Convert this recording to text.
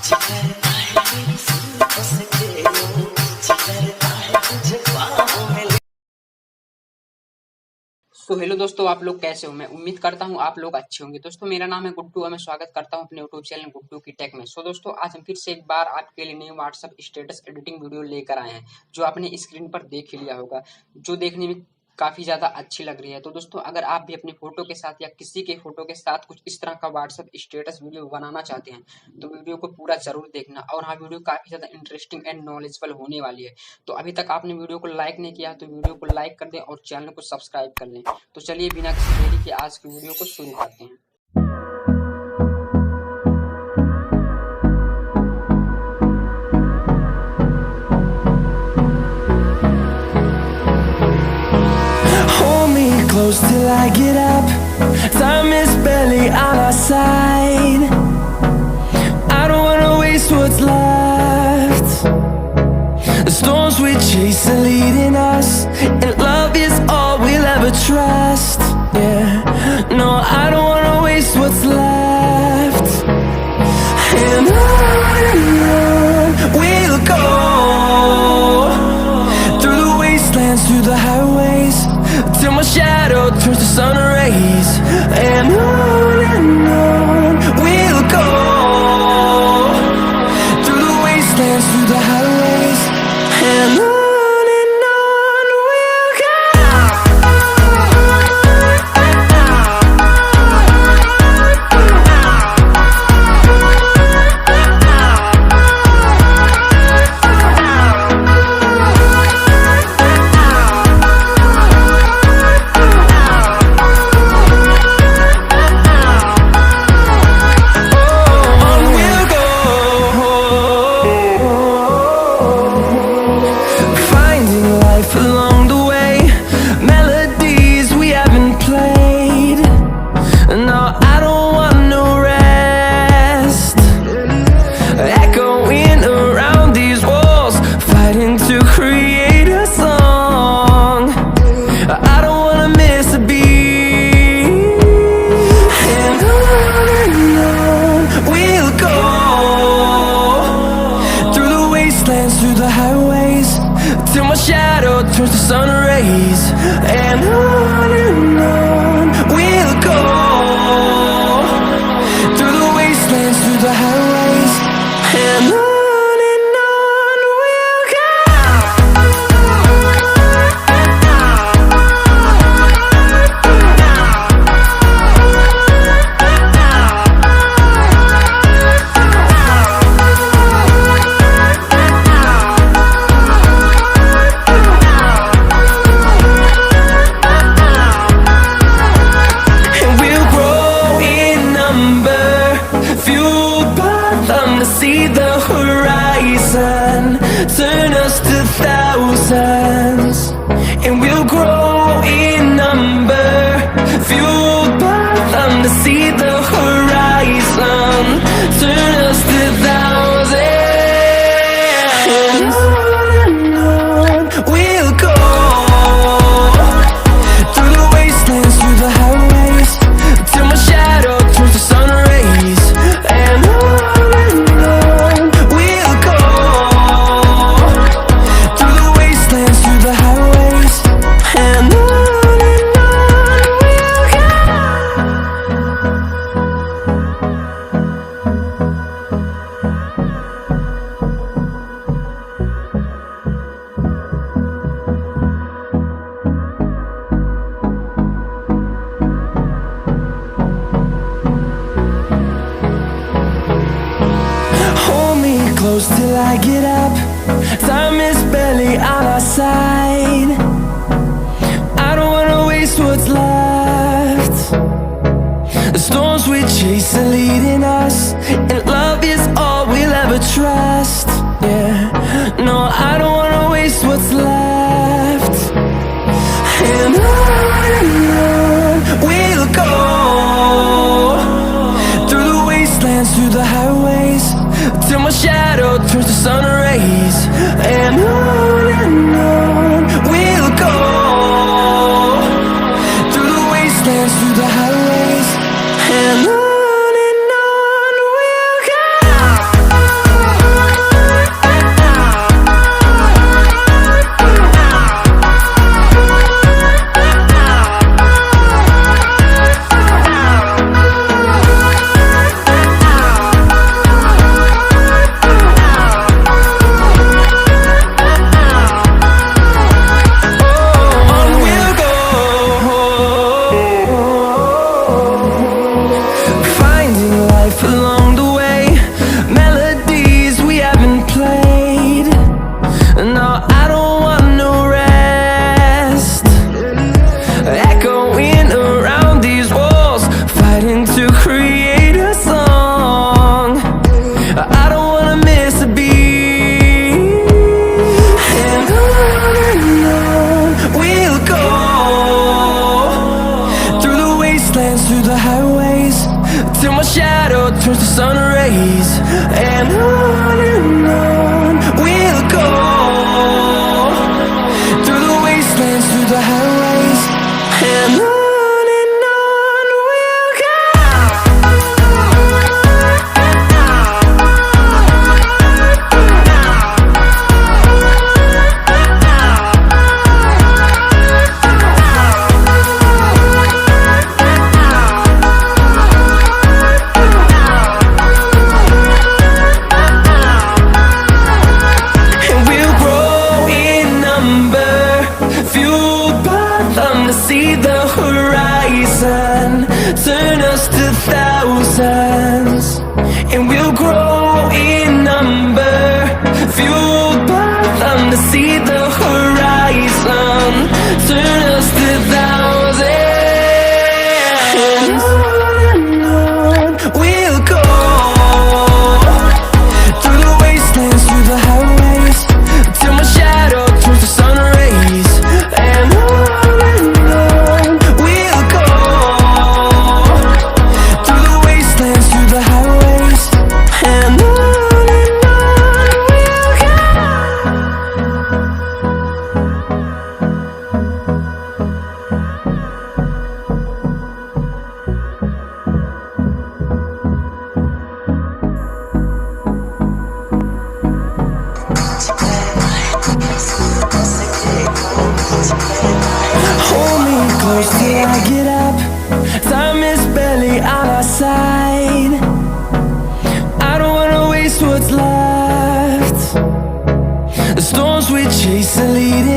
तो हेलो दोस्तों, आप लोग कैसे हो? मैं उम्मीद करता हूँ आप लोग अच्छे होंगे। दोस्तों, मेरा नाम है गुड्डू और मैं स्वागत करता हूँ अपने यूट्यूब चैनल गुड्डू की टेक में। दोस्तों, आज हम फिर से एक बार आपके लिए new WhatsApp status editing video लेकर आए हैं, जो आपने स्क्रीन पर देख ही लिया होगा, जो देखने में काफी ज्यादा अच्छी लग रही है। तो दोस्तों, अगर आप भी अपनी फोटो के साथ या किसी के फोटो के साथ कुछ इस तरह का व्हाट्सएप स्टेटस वीडियो बनाना चाहते हैं, तो वीडियो को पूरा जरूर देखना। और हाँ, वीडियो काफी ज्यादा इंटरेस्टिंग एंड नॉलेजेबल होने वाली है। तो अभी तक आपने वीडियो को लाइक नहीं किया तो वीडियो को लाइक कर दें और चैनल को सब्सक्राइब कर लें। तो चलिए बिना किसी देरी के आज की वीडियो को शुरू करते हैं। Hold me close till I get up. Time is barely on our side. I don't wanna waste what's left. The storms we chase are leading us, and love is all we'll ever trust. Yeah, no, I don't wanna waste what's left. And on we'll go, through the wastelands, through the highways, till my shadow turns to sun rays. And on we'll go, through the wastelands, through the highways, and on we'll go. Along the way, melodies we haven't played. No, I don't want no rest. Echoing around these walls, fighting to create a song. I don't wanna miss a beat. And on we'll go, through the wastelands, through the highways, till my shadow turns to sun rays. And on we'll go, through the wastelands, through the highways, and on we'll go. See the horizon, turn us to thousands, and we'll grow in number, fueled by them to see the horizon, turn us to thousands. And on we'll go, through the wastelands, through the highways, till my shadow turns to sun rays. And close till I get up. Time is barely on our side. I don't wanna waste what's left. The storms we chase are leading us, and love is all we'll ever trust. Yeah, no, I don't wanna waste what's left. And on we'll go, through the wastelands, through the highways, till my shadow turns to sun rays. And on we'll go, through the wastelands, through the highways, and on we'll go. fighting to create a song. I don't wanna miss a beat. And on we'll go, through the wastelands, through the highways, till my shadow turns to sun rays. And on we'll go, through the wastelands, through the highways, and on we'll go. And we'll grow in number, fueled by them to see the horizon, turn us to thousands. And we'll grow in number, fueled by them to see the horizon, turn us to thousands. And on we'll go, through the wastelands, through the highways, till my shadow turns to sun rays. And on we'll go, through the wastelands, through the highways, and on we'll go. Hold me close till I get up. Time is barely on our side. I don't wanna waste what's left. The storms we chase are leading